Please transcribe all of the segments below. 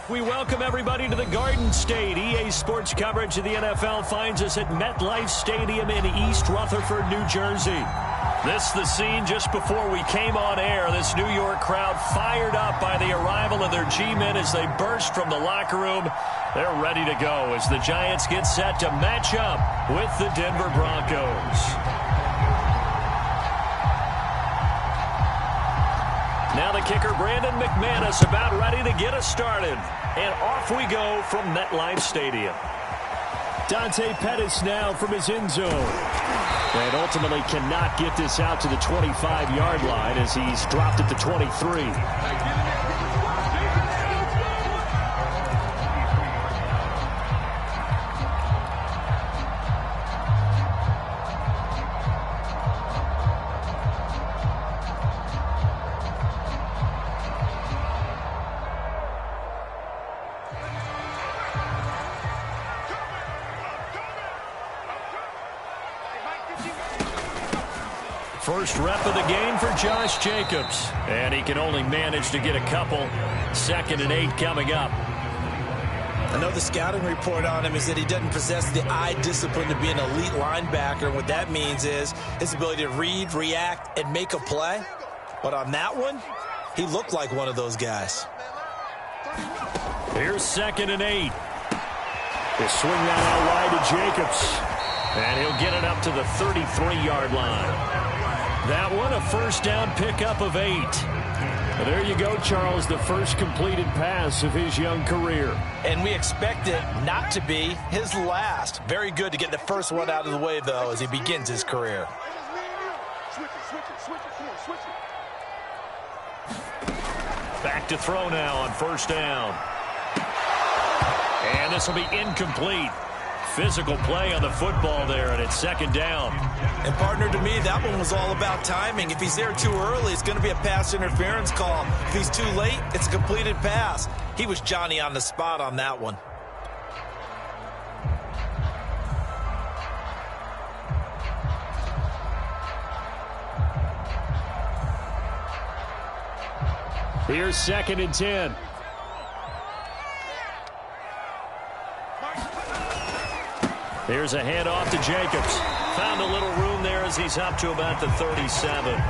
We welcome everybody to the Garden State. EA Sports coverage of the NFL finds us at MetLife Stadium in East Rutherford, New Jersey. This is the scene just before we came on air. This New York crowd fired up by the arrival of their G-men as they burst from the locker room. They're ready to go as the Giants get set to match up with the Denver Broncos. Now the kicker, Brandon McManus, about ready to get us started. And off we go from MetLife Stadium. Dante Pettis now from his end zone. And ultimately cannot get this out to the 25-yard line as he's dropped at the 23. First rep of the game for Josh Jacobs. And he can only manage to get a couple. 2nd and 8 coming up. I know the scouting report on him is that he doesn't possess the eye discipline to be an elite linebacker. And what that means is his ability to read, react, and make a play. But on that one, he looked like one of those guys. Here's 2nd and 8. They swing that out wide to Jacobs. And he'll get it up to the 33-yard line. That one, a first down pickup of 8. There you go, Charles, the first completed pass of his young career. And we expect it not to be his last. Very good to get the first one out of the way, though, as he begins his career. Back to throw now on first down. And this will be incomplete. Physical play on the football there, and it's 2nd down. And, partner, to me, that one was all about timing. If he's there too early, it's going to be a pass interference call. If he's too late, it's a completed pass. He was Johnny on the spot on that one. Here's 2nd and 10. Here's a handoff to Jacobs. Found a little room there as he's up to about the 37.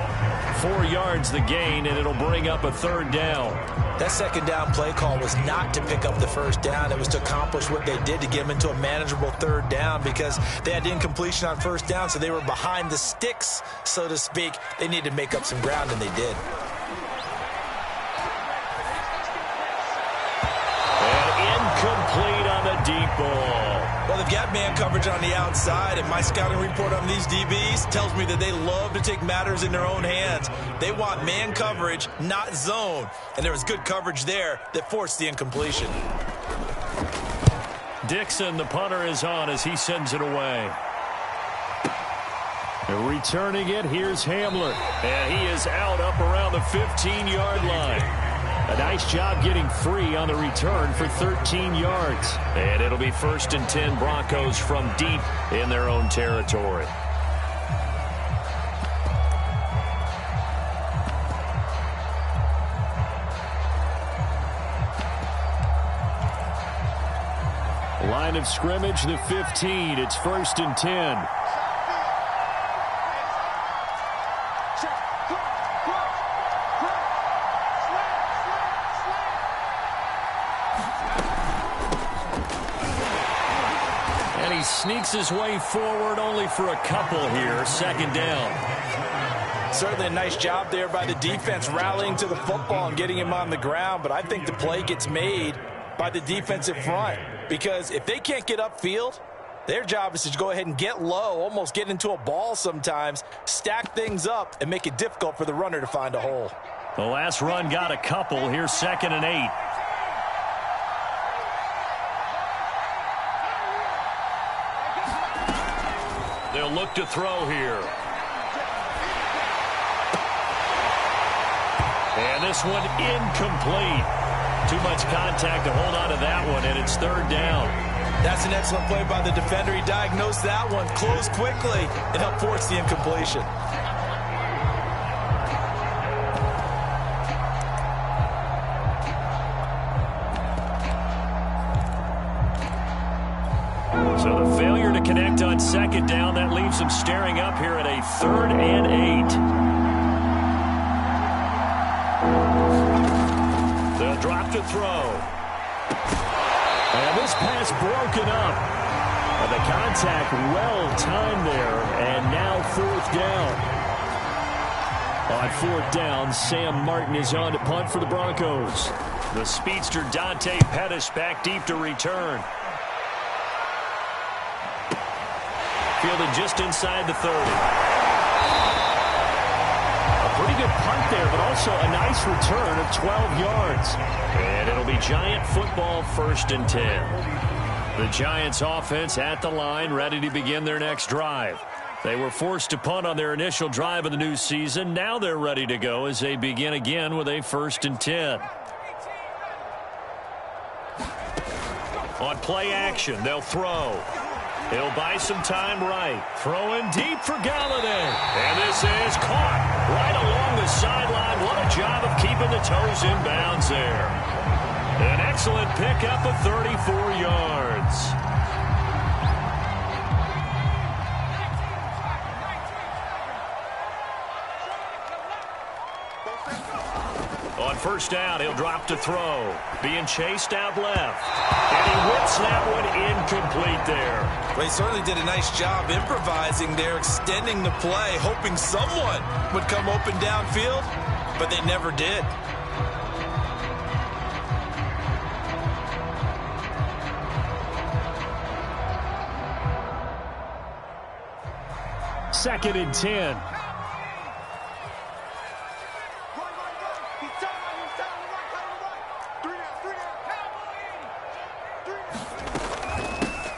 4 yards the gain, and it'll bring up a 3rd down. That 2nd down play call was not to pick up the first down. It was to accomplish what they did to get him into a manageable 3rd down because they had incompletion on first down, so they were behind the sticks, so to speak. They needed to make up some ground, and they did. And incomplete on the deep ball. Well, they've got man coverage on the outside, and my scouting report on these DBs tells me that they love to take matters in their own hands. They want man coverage, not zone. And there was good coverage there that forced the incompletion. Dixon, the punter, is on as he sends it away. Returning it, here's Hamler. And he is out up around the 15-yard line. A nice job getting free on the return for 13 yards. And it'll be 1st and 10 Broncos from deep in their own territory. Line of scrimmage, the 15. It's 1st and 10. Sneaks his way forward only for a couple here. 2nd down. Certainly a nice job there by the defense rallying to the football and getting him on the ground. But I think the play gets made by the defensive front because if they can't get upfield, their job is to go ahead and get low, almost get into a ball sometimes, stack things up, and make it difficult for the runner to find a hole. The last run got a couple. Here's 2nd and 8. They'll look to throw here. And this one incomplete. Too much contact to hold on to that one, and it's 3rd down. That's an excellent play by the defender. He diagnosed that one, closed quickly, and helped force the incompletion. So the failure to connect on second down, that leaves them staring up here at a 3rd and 8. They'll drop to throw. And this pass broken up. The contact well timed there, and now 4th down. On 4th down, Sam Martin is on to punt for the Broncos. The speedster Dante Pettis back deep to return. Fielded just inside the 30. A pretty good punt there, but also a nice return of 12 yards. And it'll be Giant football, 1st and 10. The Giants offense at the line, ready to begin their next drive. They were forced to punt on their initial drive of the new season. Now they're ready to go as they begin again with a 1st and 10. On play action, they'll throw. He'll buy some time right. Throwing deep for Galladay. And this is caught right along the sideline. What a job of keeping the toes in bounds there. An excellent pickup of 34 yards. On 1st down, he'll drop to throw. Being chased out left. And he whips that one incomplete there. Well, he certainly did a nice job improvising there, extending the play, hoping someone would come open downfield, but they never did. Second and 10.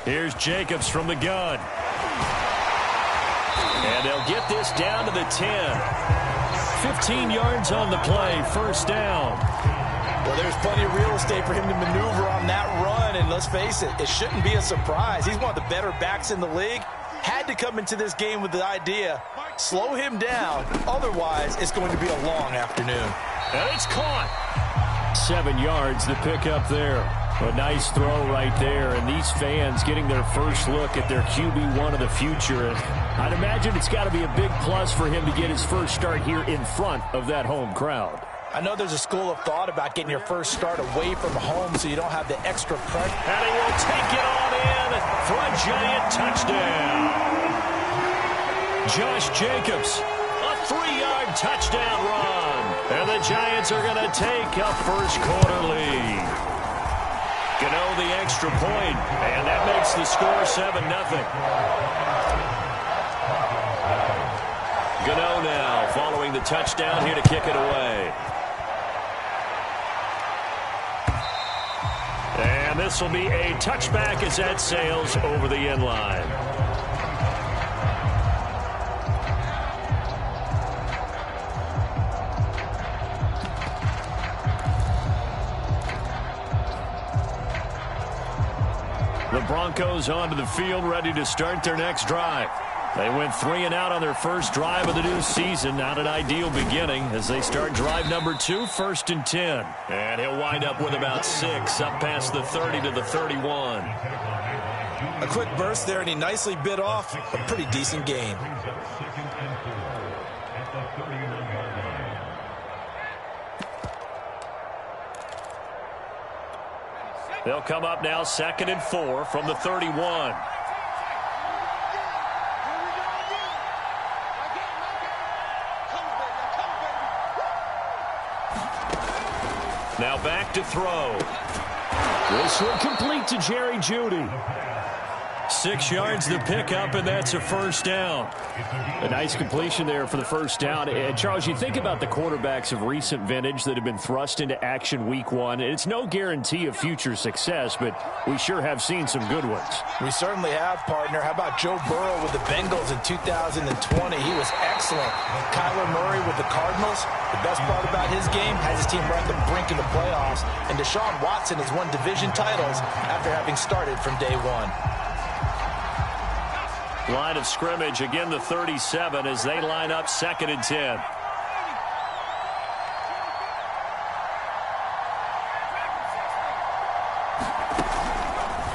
Here's Jacobs from the gun. And they'll get this down to the 10. 15 yards on the play, 1st down. Well, there's plenty of real estate for him to maneuver on that run, and let's face it, it shouldn't be a surprise. He's one of the better backs in the league. Had to come into this game with the idea, slow him down, otherwise it's going to be a long afternoon. And it's caught. 7 yards to pick up there. A nice throw right there, and these fans getting their first look at their QB1 of the future. And I'd imagine it's got to be a big plus for him to get his first start here in front of that home crowd. I know there's a school of thought about getting your first start away from home so you don't have the extra pressure. And he will take it on in for a Giant touchdown. Josh Jacobs, a 3-yard touchdown run. And the Giants are going to take a first quarter lead. Gano the extra point, and that makes the score 7-0. Gano now following the touchdown here to kick it away. And this will be a touchback as that sails over the end line. The Broncos onto the field, ready to start their next drive. They went 3 and out on their first drive of the new season. Not an ideal beginning as they start drive number 2, 1st and 10. And he'll wind up with about 6 up past the 30 to the 31. A quick burst there, and he nicely bit off a pretty decent gain. They'll come up now 2nd and 4 from the 31. Now back to throw. This one complete to Jerry Jeudy. 6 yards to pick up, and that's a first down. A nice completion there for the first down. And Charles, you think about the quarterbacks of recent vintage that have been thrust into action week 1. It's no guarantee of future success, but we sure have seen some good ones. We certainly have, partner. How about Joe Burrow with the Bengals in 2020? He was excellent. Kyler Murray with the Cardinals. The best part about his game, has his team right at the brink of the playoffs. And Deshaun Watson has won division titles after having started from day 1. Line of scrimmage, again the 37 as they line up 2nd and 10.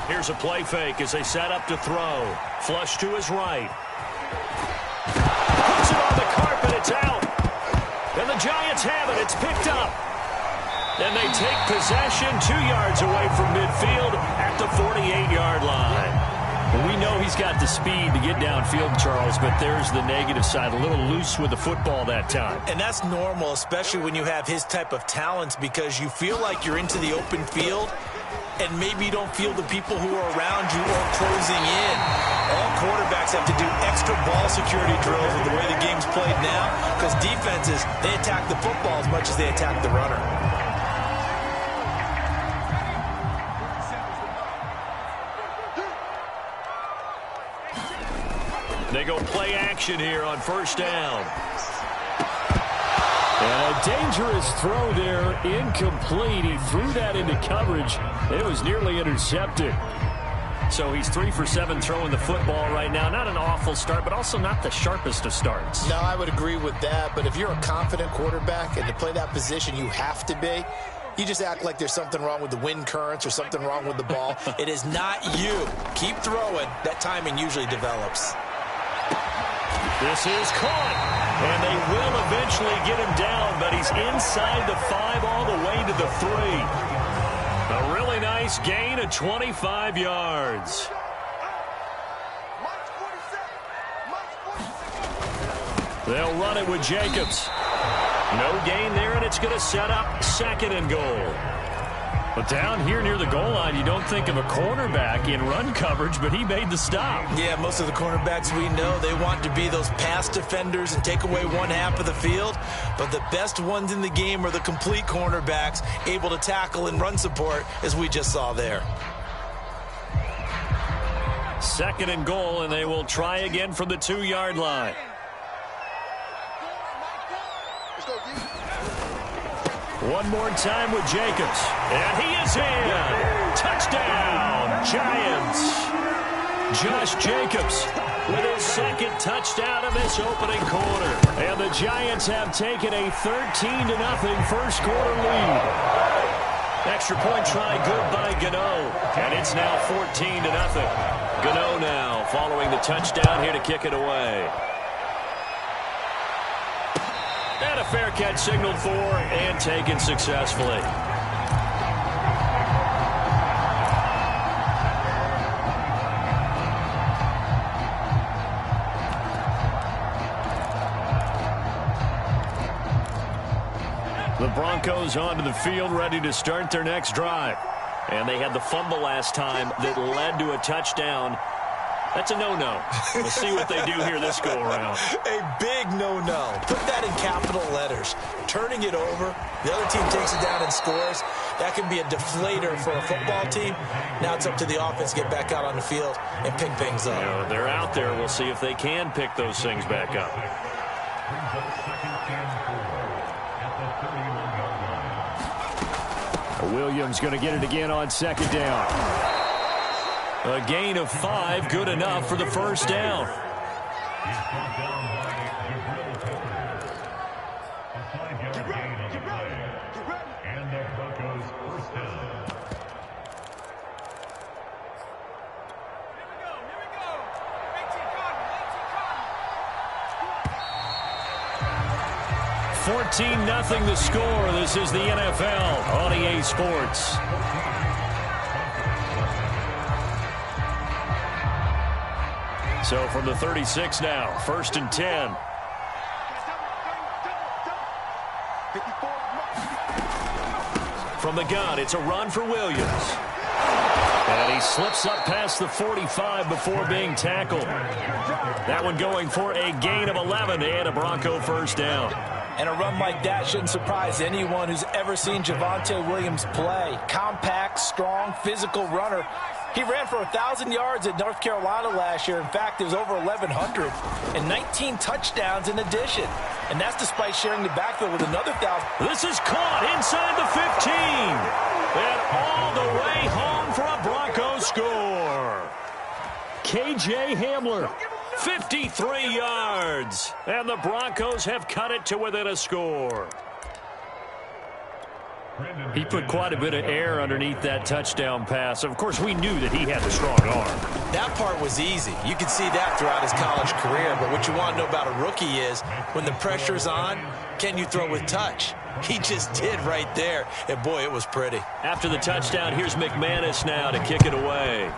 Here's a play fake as they set up to throw. Flush to his right. Puts it on the carpet. It's out. And the Giants have it. It's picked up. And they take possession 2 yards away from midfield at the 48-yard line. We know he's got the speed to get downfield, Charles, but there's the negative side. A little loose with the football that time. And that's normal, especially when you have his type of talents, because you feel like you're into the open field and maybe you don't feel the people who are around you or closing in. All quarterbacks have to do extra ball security drills with the way the game's played now, because defenses, they attack the football as much as they attack the runner. They go play action here on first down. And a dangerous throw there, incomplete. He threw that into coverage. It was nearly intercepted. So he's 3 for 7 throwing the football right now. Not an awful start, but also not the sharpest of starts. No, I would agree with that. But if you're a confident quarterback and to play that position, you have to be. You just act like there's something wrong with the wind currents or something wrong with the ball. It is not you. Keep throwing. That timing usually develops. This is caught, and they will eventually get him down, but he's inside the 5 all the way to the 3. A really nice gain of 25 yards. They'll run it with Jacobs. No gain there, and it's going to set up 2nd and goal. But down here near the goal line, you don't think of a cornerback in run coverage, but he made the stop. Yeah, most of the cornerbacks we know, they want to be those pass defenders and take away one half of the field. But the best ones in the game are the complete cornerbacks, able to tackle and run support, as we just saw there. 2nd and goal, and they will try again from the 2-yard line. One more time with Jacobs. And he is in. Touchdown, Giants. Josh Jacobs with his 2nd touchdown of this opening quarter. And the Giants have taken a 13-0 first quarter lead. Extra point try good by Gano. And it's now 14-0. Gano now following the touchdown here to kick it away. And a fair catch signaled for and taken successfully. The Broncos onto the field, ready to start their next drive. And they had the fumble last time that led to a touchdown. That's a no-no. We'll see what they do here this go-around. A big no-no. Put that in capital letters. Turning it over, the other team takes it down and scores. That can be a deflator for a football team. Now it's up to the offense to get back out on the field and pick things up. You know, they're out there. We'll see if they can pick those things back up. Williams going to get it again on 2nd down. A gain of 5, good enough for the first down. And the Broncos first down. 14-0 the score. This is the NFL on EA Sports. So from the 36 now, 1st and 10. From the gun, it's a run for Williams. And he slips up past the 45 before being tackled. That one going for a gain of 11 and a Bronco first down. And a run like that shouldn't surprise anyone who's ever seen Javonte Williams play. Compact, strong, physical runner. He ran for 1,000 yards at North Carolina last year. In fact, it was over 1,100 and 19 touchdowns in addition. And that's despite sharing the backfield with another 1,000. This is caught inside the 15. And all the way home for a Bronco score. KJ Hamler, 53 yards. And the Broncos have cut it to within a score. He put quite a bit of air underneath that touchdown pass. Of course, we knew that he had the strong arm. That part was easy. You can see that throughout his college career. But what you want to know about a rookie is when the pressure's on, can you throw with touch? He just did right there. And, boy, it was pretty. After the touchdown, here's McManus now to kick it away.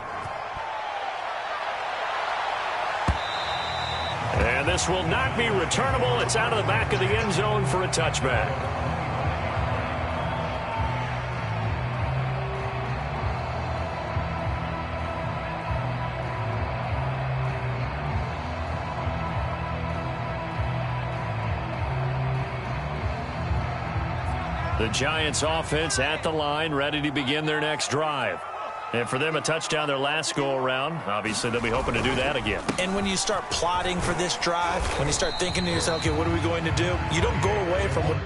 And this will not be returnable. It's out of the back of the end zone for a touchback. The Giants offense at the line, ready to begin their next drive. And for them, a touchdown their last go-around. Obviously, they'll be hoping to do that again. And when you start plotting for this drive, when you start thinking to yourself, okay, what are we going to do? You don't go away from what...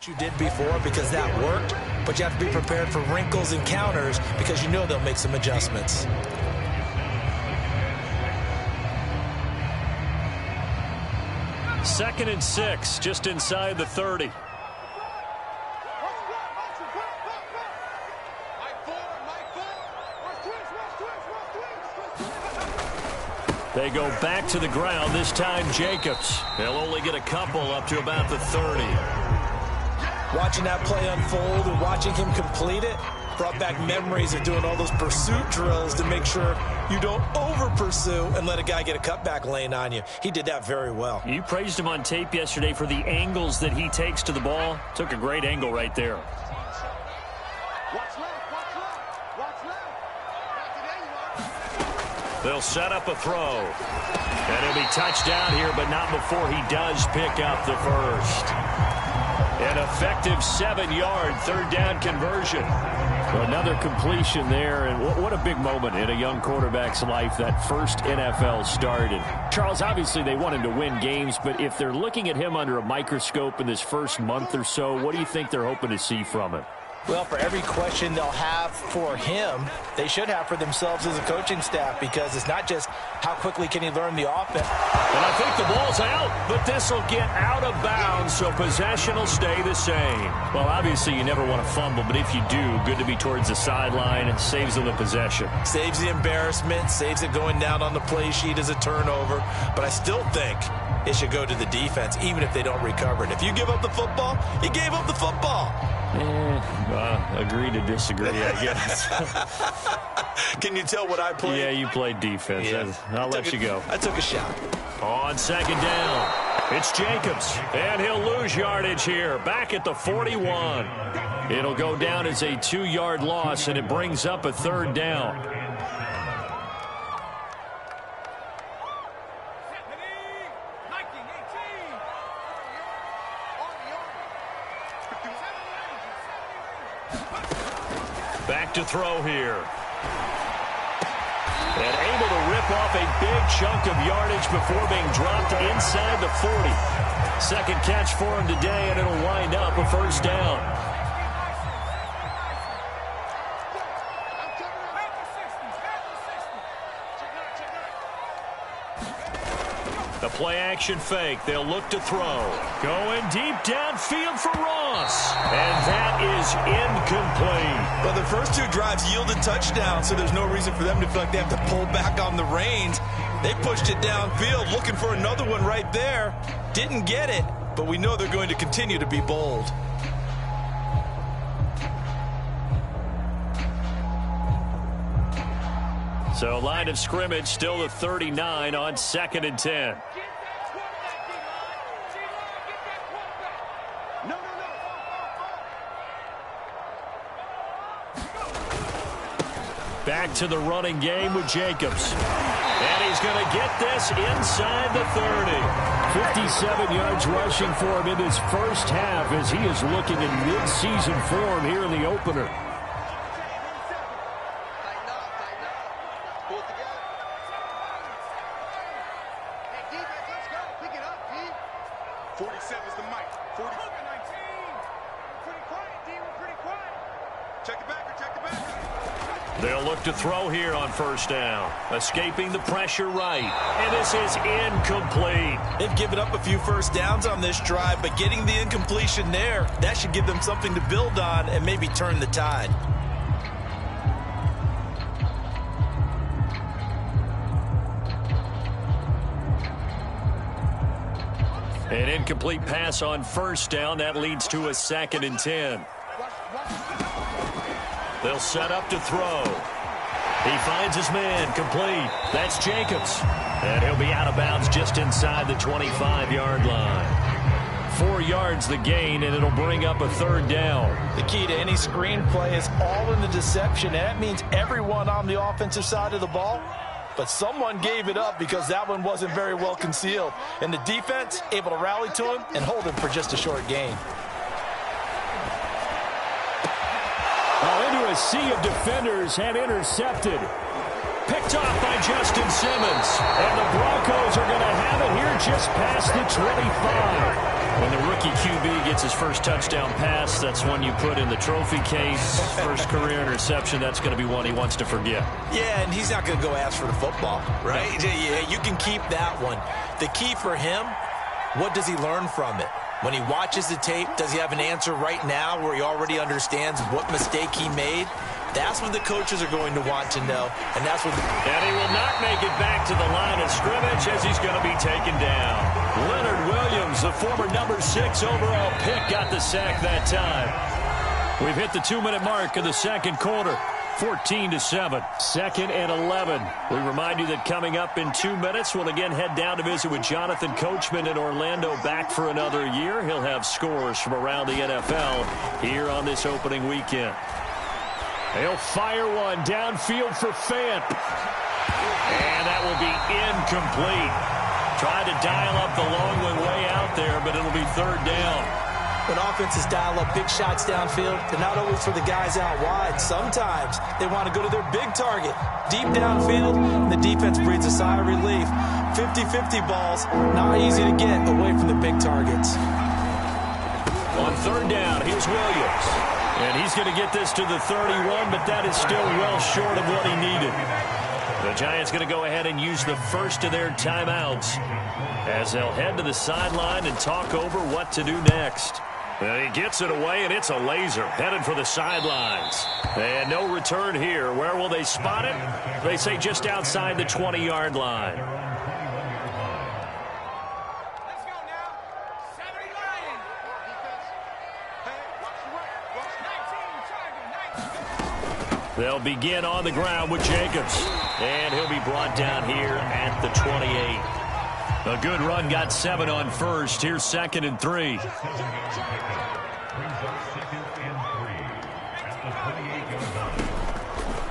you did before because that worked, but you have to be prepared for wrinkles and counters because you know they'll make some adjustments. Second and 6, just inside the 30. They go back to the ground, this time Jacobs. They'll only get a couple up to about the 30. Watching that play unfold and watching him complete it brought back memories of doing all those pursuit drills to make sure you don't over-pursue and let a guy get a cutback lane on you. He did that very well. You praised him on tape yesterday for the angles that he takes to the ball. Took a great angle right there. They'll set up a throw. And it'll be touchdown here, but not before he does pick up the first. An effective 7-yard third down conversion. Another completion there, and what a big moment in a young quarterback's life, that first NFL start. And Charles, obviously they want him to win games, but if they're looking at him under a microscope in this first month or so, what do you think they're hoping to see from him? Well, for every question they'll have for him, they should have for themselves as a coaching staff, because it's not just how quickly can he learn the offense. And I think the ball's out, but this will get out of bounds, so possession will stay the same. Well, obviously you never want to fumble, but if you do, good to be towards the sideline. It saves them the possession. Saves the embarrassment, saves it going down on the play sheet as a turnover, but I still think it should go to the defense, even if they don't recover it. If you give up the football, you gave up the football. Agree to disagree, I guess. Can you tell what I played? Yeah, you played defense. Yeah. I'll let you go. I took a shot. On second down, it's Jacobs, and he'll lose yardage here. Back at the 41. It'll go down as a 2-yard loss, and it brings up a third down. Back to throw here. And able to rip off a big chunk of yardage before being dropped inside the 40. Second catch for him today, and it'll wind up a first down. The play-action fake. They'll look to throw. Going deep downfield for Ross. And that is incomplete. Well, the first 2 drives yielded touchdowns, so there's no reason for them to feel like they have to pull back on the reins. They pushed it downfield, looking for another one right there. Didn't get it, but we know they're going to continue to be bold. So line of scrimmage still the 39 on second and 10. Back to the running game with Jacobs. And he's going to get this inside the 30. 57 yards rushing for him in his first half as he is looking in mid-season form here in the opener. They'll look to throw here on first down. Escaping the pressure right. And this is incomplete. They've given up a few first downs on this drive, but getting the incompletion there, that should give them something to build on and maybe turn the tide. An incomplete pass on first down. That leads to a 2nd and 10. They'll set up to throw. He finds his man, complete. That's Jacobs. And he'll be out of bounds just inside the 25-yard line. 4 yards the gain, and it'll bring up a 3rd down. The key to any screen play is all in the deception. And that means everyone on the offensive side of the ball. But someone gave it up because that one wasn't very well concealed. And the defense able to rally to him and hold him for just a short gain. Into a sea of defenders and intercepted. Picked off by Justin Simmons. And the Broncos are going to have it here just past the 25. When the rookie QB gets his first touchdown pass, that's one you put in the trophy case. First career interception, that's going to be one he wants to forget. Yeah, and he's not going to go ask for the football, right? Yeah, you can keep that one. The key for him, what does he learn from it? When he watches the tape, does he have an answer right now where he already understands what mistake he made? That's what the coaches are going to want to know, and that's what. And he will not make it back to the line of scrimmage as he's going to be taken down. Leonard Williams, the former number 6 overall pick, got the sack that time. We've hit the 2-minute mark of the second quarter. 14-7, 2nd and 11. We remind you that coming up in 2 minutes, we'll again head down to visit with Jonathan Coachman in Orlando, back for another year. He'll have scores from around the NFL here on this opening weekend. He'll fire one downfield for Fant. And that will be incomplete. Tried to dial up the long one way out there, but it'll be 3rd down. When offenses dial up big shots downfield, they're not always for the guys out wide. Sometimes they want to go to their big target. Deep downfield, and the defense breathes a sigh of relief. 50-50 balls, not easy to get away from the big targets. On 3rd down, here's Williams. And he's going to get this to the 31, but that is still well short of what he needed. The Giants going to go ahead and use the first of their timeouts as they'll head to the sideline and talk over what to do next. And he gets it away, and it's a laser headed for the sidelines. And no return here. Where will they spot it? They say just outside the 20-yard line. Let's go now. 70 Lions. Hey, watch the 19. They'll begin on the ground with Jacobs. And he'll be brought down here at the 28. A good run, got 7 on first. Here's 2nd and 3.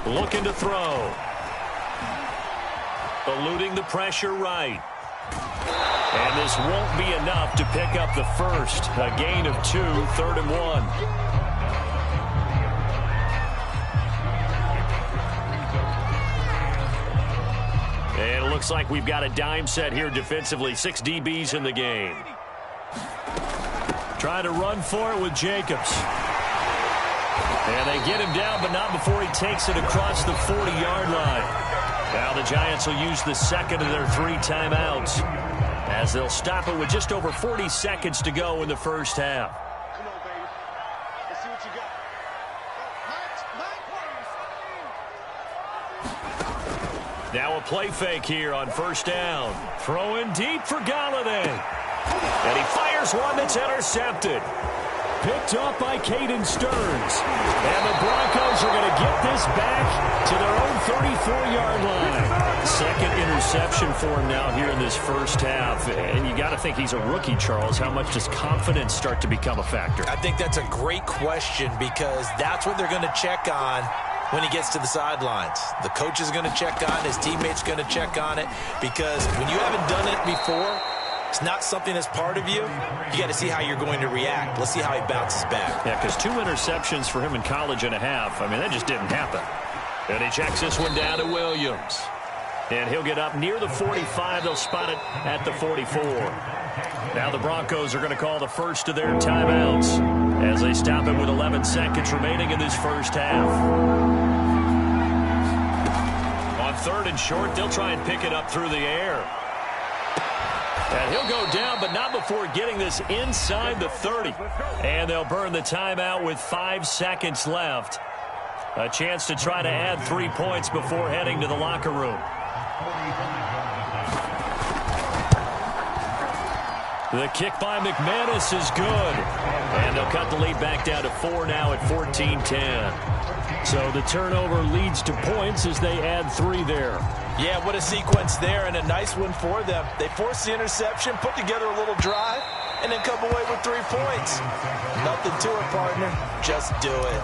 Looking to throw. Eluding the pressure right. And this won't be enough to pick up the first. A gain of 2, 3rd and 1. And it looks like we've got a dime set here defensively. 6 DBs in the game. Trying to run for it with Jacobs. And they get him down, but not before he takes it across the 40-yard line. Now the Giants will use the second of their 3 timeouts as they'll stop it with just over 40 seconds to go in the first half. Come on, baby. Let's see what you got. Now a play fake here on first down. Throwing deep for Galladay. And he fires one that's intercepted. Picked up by Caden Stearns. And the Broncos are going to get this back to their own 34-yard line. Second interception for him now here in this first half. And you got to think he's a rookie, Charles. How much does confidence start to become a factor? I think that's a great question because that's what they're going to check on when he gets to the sidelines. The coach is going to check on it. His teammates going to check on it, because when you haven't done it before, it's not something that's part of you. You got to see how you're going to react. Let's see how he bounces back. Yeah, because 2 interceptions for him in college and a half. I mean, that just didn't happen. And he checks this one down to Williams. And he'll get up near the 45. They'll spot it at the 44. Now the Broncos are going to call the first of their timeouts as they stop it with 11 seconds remaining in this first half. On 3rd and short, they'll try and pick it up through the air. And he'll go down, but not before getting this inside the 30. And they'll burn the timeout with 5 seconds left. A chance to try to add 3 points before heading to the locker room. The kick by McManus is good. And they'll cut the lead back down to 4 now at 14-10. So the turnover leads to points as they add 3 there. Yeah, what a sequence there, and a nice one for them. They force the interception, put together a little drive, and then come away with 3 points. Nothing to it, partner. Just do it.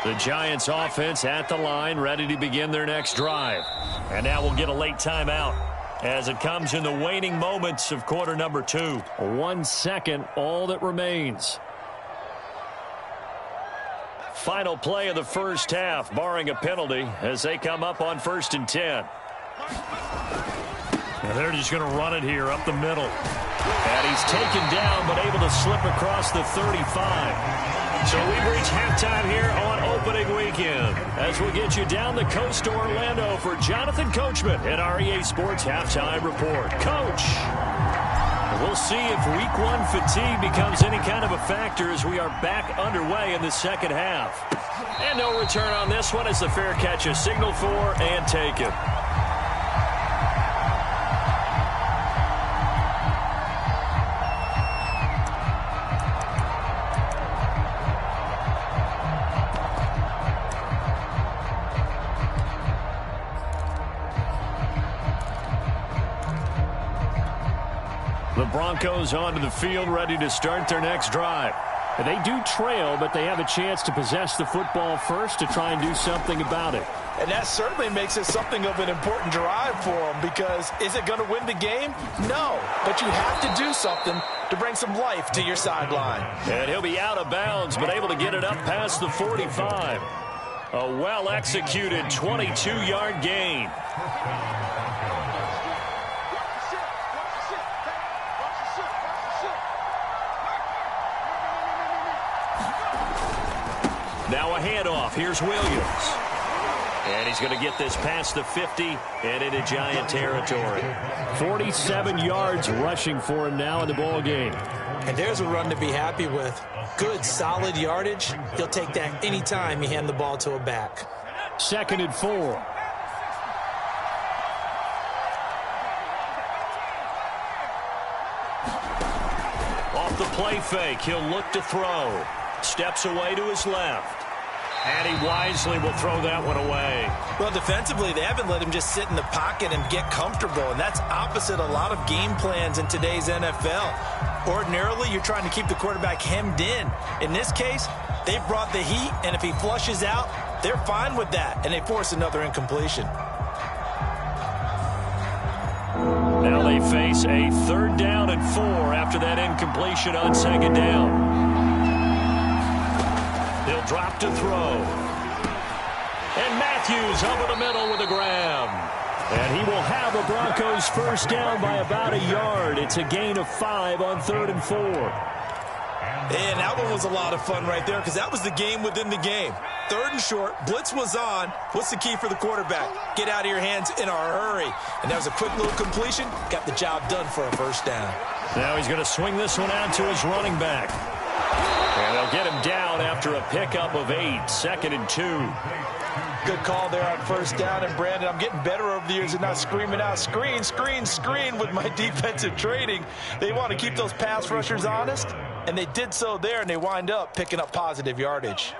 The Giants offense at the line, ready to begin their next drive. And now we'll get a late timeout as it comes in the waning moments of quarter number 2. 1 second, all that remains. Final play of the first half, barring a penalty, as they come up on 1st and 10. And they're just going to run it here up the middle. And he's taken down, but able to slip across the 35. So we've reached halftime here on opening weekend as we get you down the coast to Orlando for Jonathan Coachman at our EA Sports Halftime Report. Coach, we'll see if week 1 fatigue becomes any kind of a factor as we are back underway in the second half. And no return on this one as the fair catch is signaled for and taken. The Broncos onto the field, ready to start their next drive. And they do trail, but they have a chance to possess the football first to try and do something about it. And that certainly makes it something of an important drive for them, because is it going to win the game? No, but you have to do something to bring some life to your sideline. And he'll be out of bounds, but able to get it up past the 45. A well-executed 22-yard gain. Now a handoff. Here's Williams. And he's going to get this past the 50 and into Giant territory. 47 yards rushing for him now in the ball game. And there's a run to be happy with. Good, solid yardage. He'll take that anytime you hand the ball to a back. 2nd and 4. Off the play fake, he'll look to throw. Steps away to his left. And he wisely will throw that one away. Well, defensively, they haven't let him just sit in the pocket and get comfortable, and that's opposite a lot of game plans in today's NFL. Ordinarily, you're trying to keep the quarterback hemmed in. In this case, they brought the heat, and if he flushes out, they're fine with that, and they force another incompletion. Now they face a 3rd down and 4 after that incompletion on 2nd down. He'll drop to throw. And Matthews over the middle with a grab. And he will have a Broncos first down by about a yard. It's a gain of 5 on 3rd and 4. And that one was a lot of fun right there, because that was the game within the game. 3rd and short, blitz was on. What's the key for the quarterback? Get out of your hands in a hurry. And that was a quick little completion. Got the job done for a first down. Now he's going to swing this one out to his running back. And they'll get him down after a pickup of 8, 2nd and 2. Good call there on first down. And, Brandon, I'm getting better over the years and not screaming out, screen, screen, screen with my defensive training. They want to keep those pass rushers honest, and they did so there, and they wind up picking up positive yardage.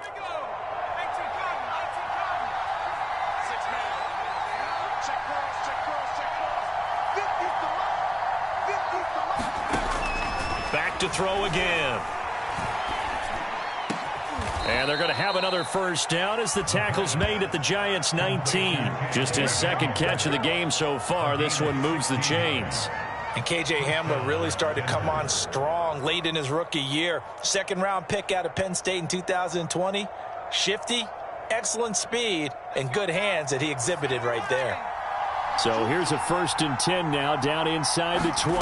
Back to throw again. And they're going to have another first down as the tackle's made at the Giants' 19. Just his second catch of the game so far. This one moves the chains. And K.J. Hamler really started to come on strong late in his rookie year. Second-round pick out of Penn State in 2020. Shifty, excellent speed, and good hands that he exhibited right there. So here's a 1st and 10 now, down inside the 20.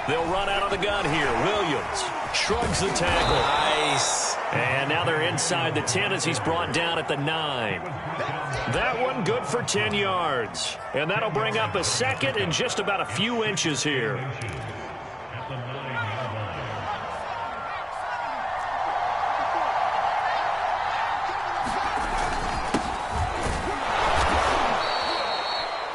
They'll run out of the gun here. Williams shrugs the tackle. Nice. And now they're inside the 10 as he's brought down at the 9. That one good for 10 yards. And that'll bring up a second and just about a few inches here.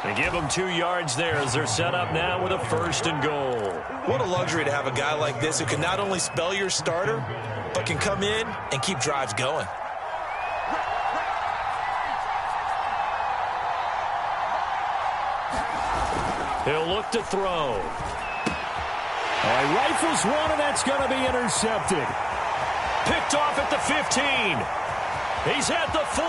They give them 2 yards there as they're set up now with a 1st and goal. What a luxury to have a guy like this who can not only spell your starter, but can come in and keep drives going. He'll look to throw. Rifles one, and that's going to be intercepted. Picked off at the 15. He's at the 40.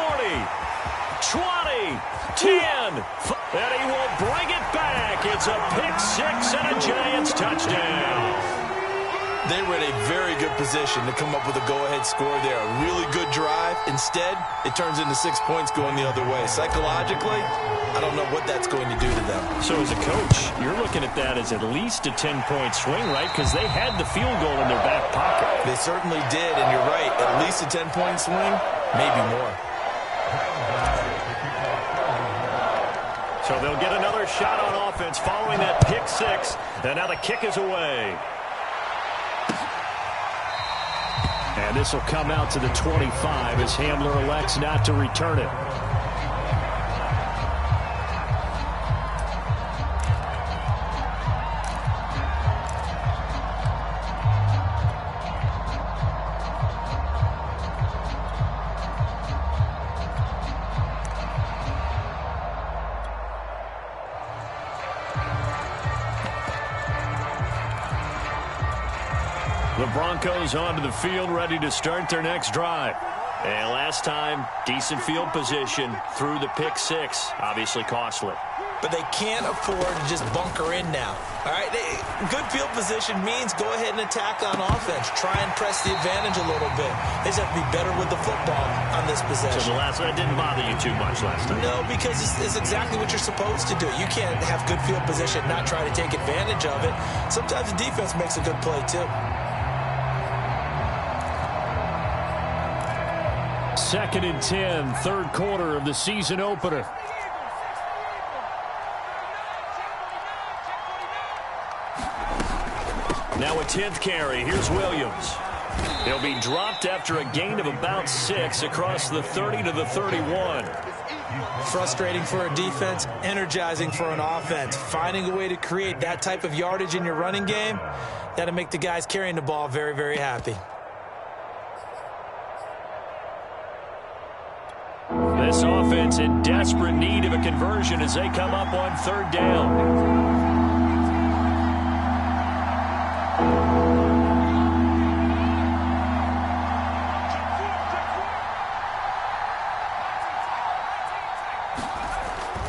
20. 10. And he will bring it back. It's a pick six and a Giants touchdown. They were in a very good position to come up with a go-ahead score there. A really good drive. Instead, it turns into 6 points going the other way. Psychologically, I don't know what that's going to do to them. So as a coach, you're looking at that as at least a 10-point swing, right? Because they had the field goal in their back pocket. They certainly did, and you're right. At least a 10-point swing, maybe more. So they'll get another shot on offense following that pick six. And now the kick is away. And this will come out to the 25 as Hamler elects not to return it. The Broncos onto the field, ready to start their next drive. And last time, decent field position through the pick six. Obviously costly. But they can't afford to just bunker in now. All right, good field position means go ahead and attack on offense. Try and press the advantage a little bit. They just have to be better with the football on this possession. So the last one didn't bother you too much last time? No, because it's exactly what you're supposed to do. You can't have good field position, not try to take advantage of it. Sometimes the defense makes a good play, too. 2nd and 10, third quarter of the season opener. Now a 10th carry. Here's Williams. He'll be dropped after a gain of about 6 across the 30 to the 31. Frustrating for a defense, energizing for an offense. Finding a way to create that type of yardage in your running game, that'll make the guys carrying the ball very, very happy. This offense in desperate need of a conversion as they come up on 3rd down.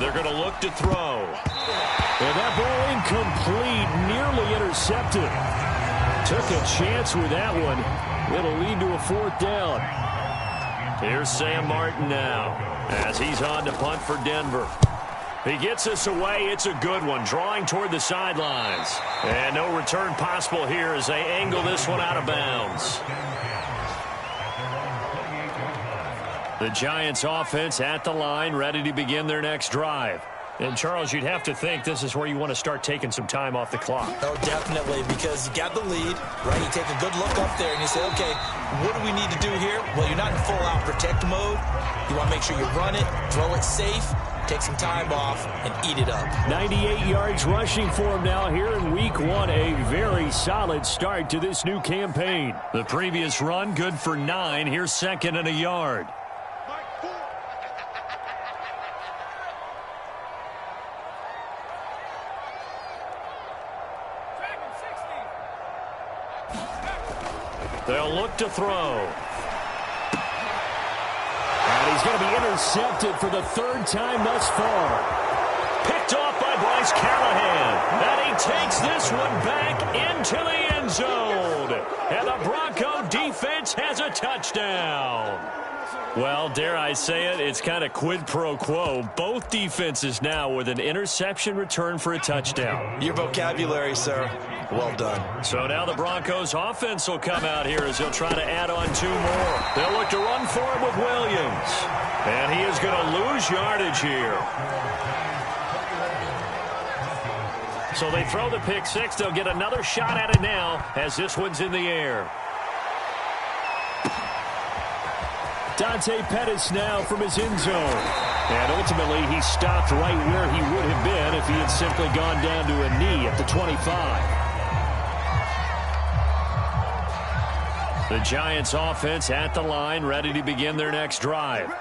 They're going to look to throw. And that ball incomplete, nearly intercepted. Took a chance with that one. It'll lead to a 4th down. Here's Sam Martin now as he's on to punt for Denver. He gets us away. It's a good one, drawing toward the sidelines. And no return possible here as they angle this one out of bounds. The Giants offense at the line, ready to begin their next drive. And, Charles, you'd have to think this is where you want to start taking some time off the clock. Oh, definitely, because you got the lead, right? You take a good look up there and you say, okay, what do we need to do here? Well, you're not in full-out protect mode. You want to make sure you run it, throw it safe, take some time off, and eat it up. 98 yards rushing for him now here in week 1. A very solid start to this new campaign. The previous run, good for 9. Here's 2nd and a yard. They'll look to throw. he's going to be intercepted for the third time thus far. Picked off by Bryce Callahan. And he takes this one back into the end zone. And the Bronco defense has a touchdown. Well, dare I say it, it's kind of quid pro quo. Both defenses now with an interception return for a touchdown. Your vocabulary, sir. Well done. So now the Broncos offense will come out here as they'll try to add on 2 more. They'll look to run for it with Williams. And he is going to lose yardage here. So they throw the pick six. They'll get another shot at it now as this one's in the air. Dante Pettis now from his end zone. And ultimately, he stopped right where he would have been if he had simply gone down to a knee at the 25. The Giants offense at the line, ready to begin their next drive.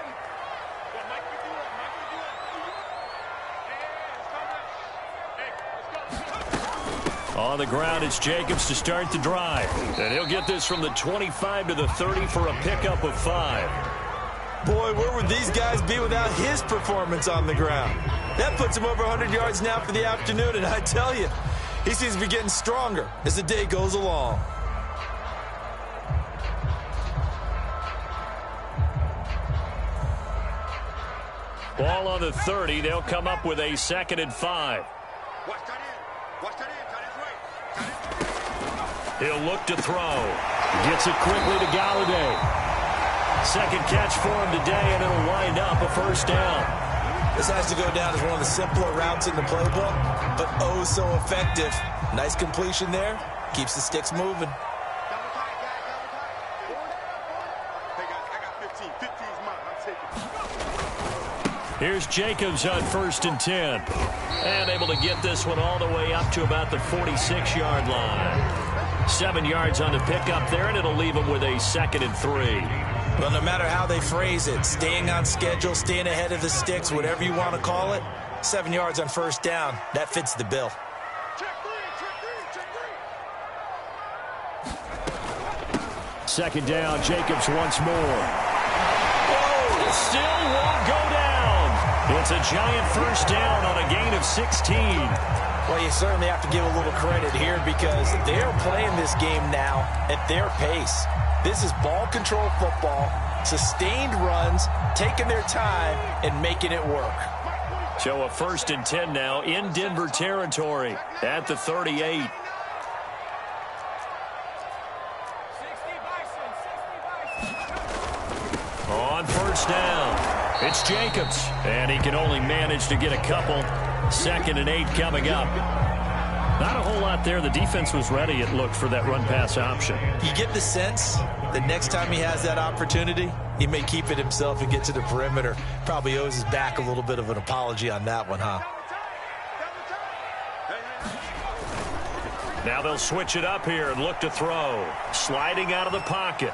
On the ground, it's Jacobs to start the drive. And he'll get this from the 25 to the 30 for a pickup of 5. Boy, where would these guys be without his performance on the ground? That puts him over 100 yards now for the afternoon, and I tell you, he seems to be getting stronger as the day goes along. Ball on the 30. They'll come up with a 2nd and 5. He'll look to throw. Gets it quickly to Galladay. Second catch for him today, and it'll wind up a first down. This has to go down as one of the simpler routes in the playbook, but oh so effective. Nice completion there. Keeps the sticks moving. Here's Jacobs on 1st and 10. And able to get this one all the way up to about the 46-yard line. 7 yards on the pickup there, and it'll leave him with a 2nd and 3. Well, no matter how they phrase it, staying on schedule, staying ahead of the sticks, whatever you want to call it, 7 yards on first down, that fits the bill. Second down, Jacobs once more. Whoa, still won't go down. It's a giant first down on a gain of 16. Well, you certainly have to give a little credit here because they're playing this game now at their pace. This is ball control football, sustained runs, taking their time and making it work. So a 1st and 10 now in Denver territory at the 38. On first down, it's Jacobs, and he can only manage to get a couple. 2nd and 8 coming up. Not a whole lot there. The defense was ready, it looked, for that run-pass option. You get the sense that next time he has that opportunity, he may keep it himself and get to the perimeter. Probably owes his back a little bit of an apology on that one, huh? Now they'll switch it up here and look to throw. Sliding out of the pocket.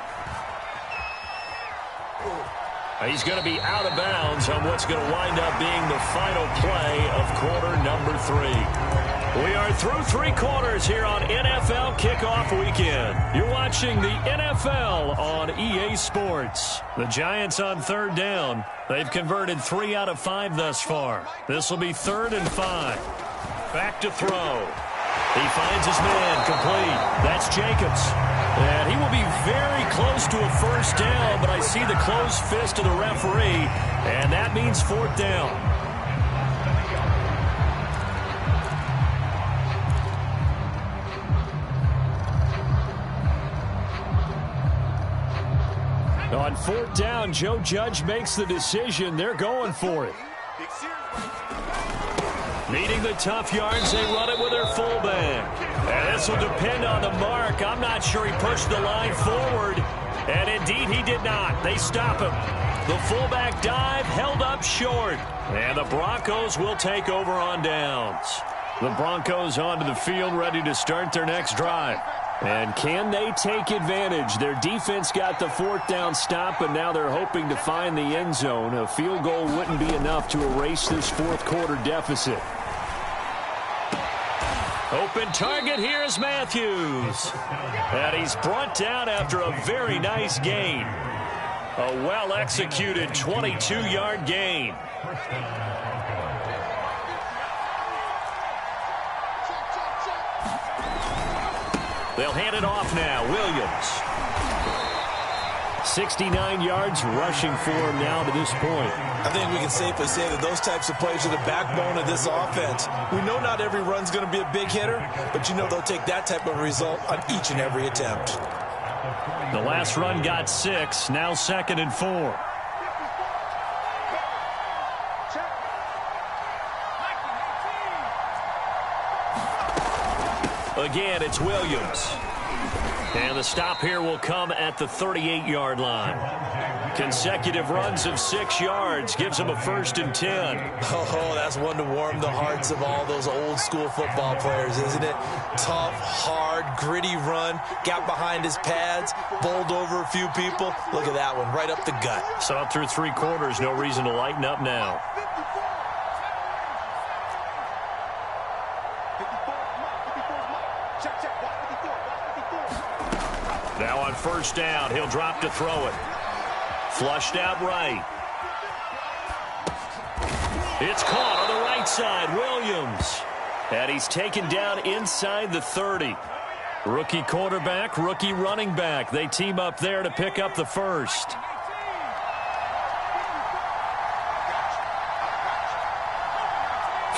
He's going to be out of bounds on what's going to wind up being the final play of quarter number 3. We are through 3 quarters here on NFL Kickoff Weekend. You're watching the NFL on EA Sports. The Giants on 3rd down. They've converted 3 out of 5 thus far. This will be 3rd and 5. Back to throw. He finds his man complete. That's Jacobs. And he will be very close to a first down, but I see the closed fist of the referee, and that means 4th down. On 4th down, Joe Judge makes the decision. They're going for it. Needing the tough yards, they run it with their fullback. And this will depend on the mark. I'm not sure he pushed the line forward. And indeed, he did not. They stop him. The fullback dive held up short. And the Broncos will take over on downs. The Broncos onto the field, ready to start their next drive. And can they take advantage? Their defense got the 4th down stop, and now they're hoping to find the end zone. A field goal wouldn't be enough to erase this 4th quarter deficit. Open target, here is Matthews. And he's brought down after a very nice gain. A well-executed 22-yard gain. They'll hand it off now. Williams. 69 yards rushing for him now to this point. I think we can safely say that those types of plays are the backbone of this offense. We know not every run's going to be a big hitter, but you know they'll take that type of result on each and every attempt. The last run got 6, now 2nd and 4. Again, it's Williams. And the stop here will come at the 38-yard line. Consecutive runs of 6 yards gives him a 1st and 10. Oh, that's one to warm the hearts of all those old-school football players, isn't it? Tough, hard, gritty run, got behind his pads, bowled over a few people. Look at that one, right up the gut. Saw it through 3 quarters, no reason to lighten up now. Now on 1st down, he'll drop to throw it. Flushed out right. It's caught on the right side, Williams. And he's taken down inside the 30. Rookie quarterback, rookie running back. They team up there to pick up the 1st.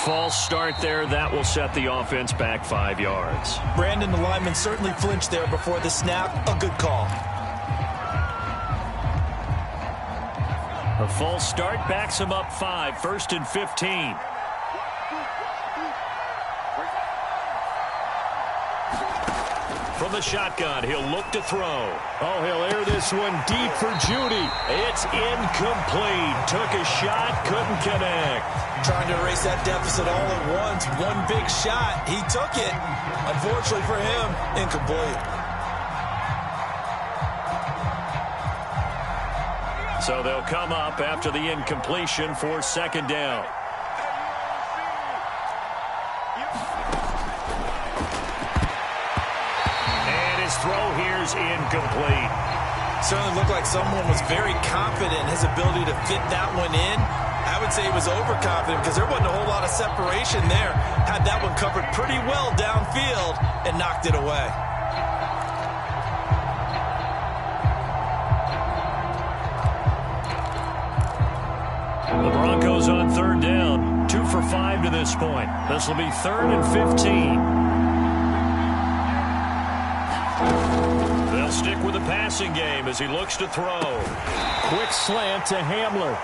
False start there. That will set the offense back 5 yards. Brandon, the lineman, certainly flinched there before the snap. A good call. A false start backs him up 5. 1st and 15. From the shotgun, he'll look to throw. Oh, he'll air this one deep for Judy. It's incomplete. Took a shot, couldn't connect. Trying to erase that deficit all at once. One big shot. He took it. Unfortunately for him, incomplete. So they'll come up after the incompletion for 2nd down. Throw here's incomplete. Certainly looked like someone was very confident in his ability to fit that one in. I would say he was overconfident because there wasn't a whole lot of separation there. Had that one covered pretty well downfield and knocked it away. The Broncos on 3rd down. 2 for 5 to this point. This will be 3rd and 15. They'll stick with the passing game as he looks to throw. Quick slant to Hamler.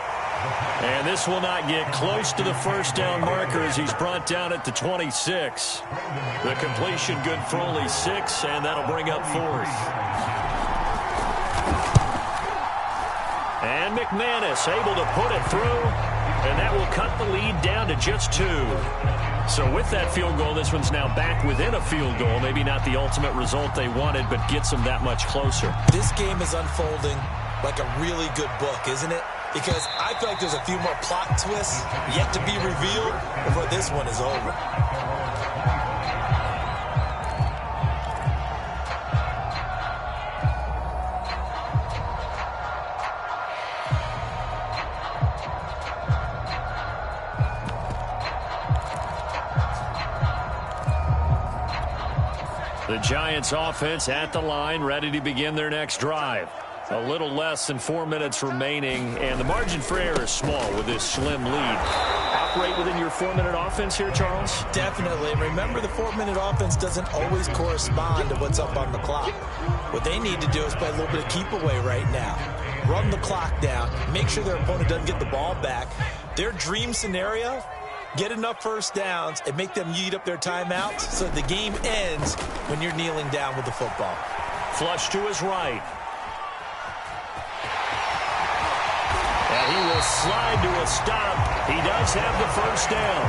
And this will not get close to the 1st down marker as he's brought down at the 26. The completion good for only 6, and that'll bring up 4th. And McManus able to put it through, and that will cut the lead down to just 2. So with that field goal, this one's now back within a field goal. Maybe not the ultimate result they wanted, but gets them that much closer. This game is unfolding like a really good book, isn't it? Because I feel like there's a few more plot twists yet to be revealed before this one is over. The Giants offense at the line, ready to begin their next drive. A little less than 4 minutes remaining, and the margin for error is small with this slim lead. Operate within your 4-minute offense here, Charles? Definitely. And remember, the 4-minute offense doesn't always correspond to what's up on the clock. What they need to do is play a little bit of keep away right now. Run the clock down. Make sure their opponent doesn't get the ball back. Their dream scenario, get enough 1st downs and make them eat up their timeouts so the game ends when you're kneeling down with the football. Flush to his right. And he will slide to a stop. He does have the 1st down.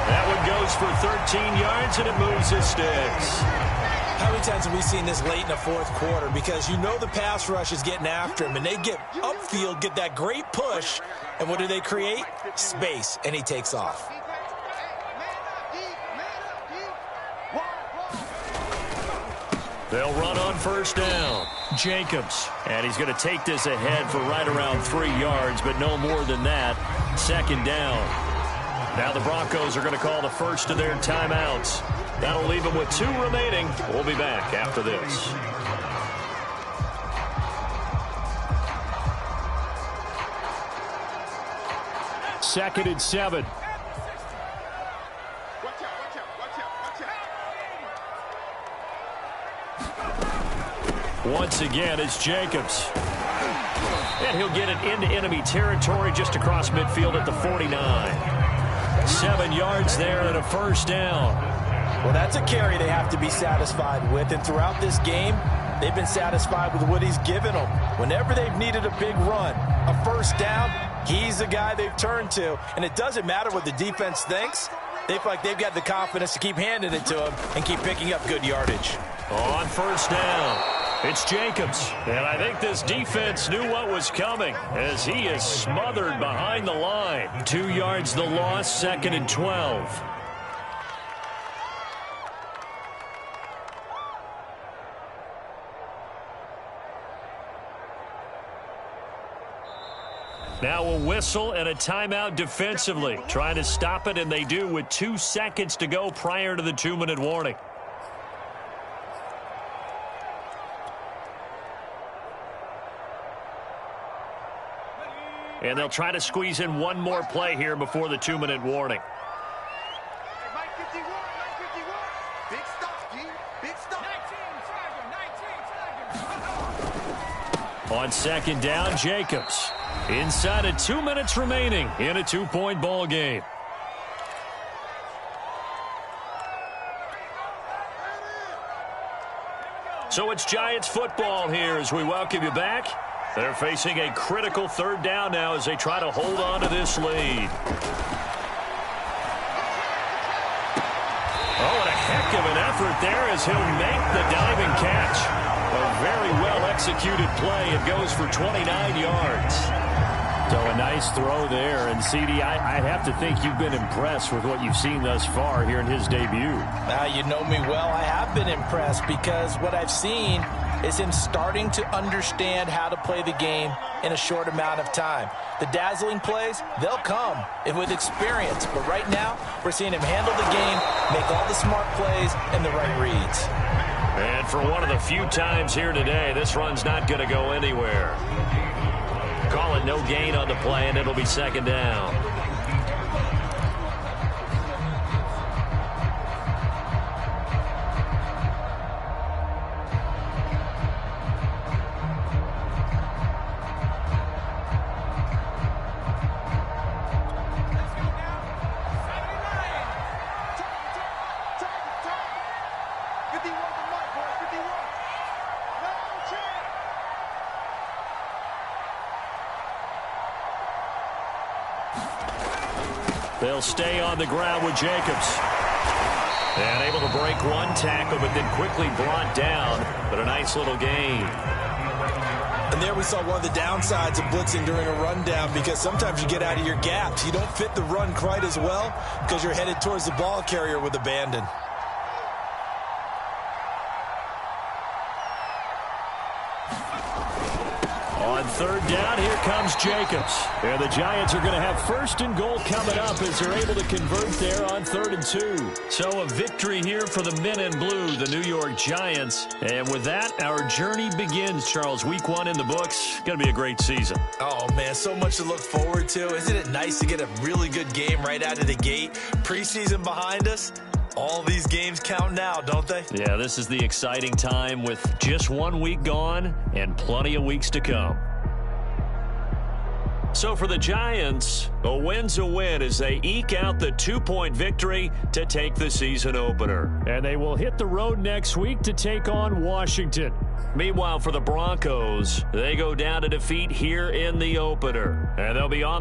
That one goes for 13 yards, and it moves his sticks. How many times have we seen this late in the 4th quarter? Because you know the pass rush is getting after him, and they get upfield, get that great push, and what do they create? Space, and he takes off. They'll run on first down. Jacobs. And he's going to take this ahead for right around 3 yards, but no more than that. Second down. Now the Broncos are going to call the first of their timeouts. That'll leave them with 2 remaining. We'll be back after this. Second and 7. Once again, it's Jacobs. And he'll get it into enemy territory just across midfield at the 49. 7 yards there and a first down. Well, that's a carry they have to be satisfied with. And throughout this game, they've been satisfied with what he's given them. Whenever they've needed a big run, a first down, he's the guy they've turned to. And it doesn't matter what the defense thinks. They feel like they've got the confidence to keep handing it to him and keep picking up good yardage. On first down, it's Jacobs. And I think this defense knew what was coming as he is smothered behind the line. 2 yards the loss, second and 12. Now a whistle and a timeout defensively. Trying to stop it, and they do with 2 seconds to go prior to the 2-minute warning. And they'll try to squeeze in one more play here before the 2-minute warning. Mike 51, Mike 51. Big stop, G. Big stop. 19 Tiger. On second down, Jacobs. Inside of 2 minutes remaining in a 2-point ball game. So it's Giants football here as we welcome you back. They're facing a critical third down now as they try to hold on to this lead. Oh, and a heck of an effort there as he'll make the diving catch. A very well-executed play. It goes for 29 yards. So a nice throw there. And, CD, I have to think you've been impressed with what you've seen thus far here in his debut. Now, you know me well. I have been impressed because what I've seen is him starting to understand how to play the game in a short amount of time. The dazzling plays, they'll come with experience. But right now, we're seeing him handle the game, make all the smart plays, and the right reads. And for one of the few times here today, this run's not going to go anywhere. Call it no gain on the play, and it'll be second down. They'll stay on the ground with Jacobs. And able to break one tackle, but then quickly brought down. But a nice little gain. And there we saw one of the downsides of blitzing during a rundown because sometimes you get out of your gaps. You don't fit the run quite as well because you're headed towards the ball carrier with abandon. On third down, here comes Jacobs. And the Giants are going to have first and goal coming up as they're able to convert there on 3rd and 2. So a victory here for the men in blue, the New York Giants. And with that, our journey begins, Charles. Week 1 in the books. Going to be a great season. Oh, man, so much to look forward to. Isn't it nice to get a really good game right out of the gate? Preseason behind us. All these games count now, don't they? Yeah, this is the exciting time with just 1 week gone and plenty of weeks to come. So for the Giants, a win's a win as they eke out the 2-point victory to take the season opener. And they will hit the road next week to take on Washington. Meanwhile, for the Broncos, they go down to defeat here in the opener. And they'll be on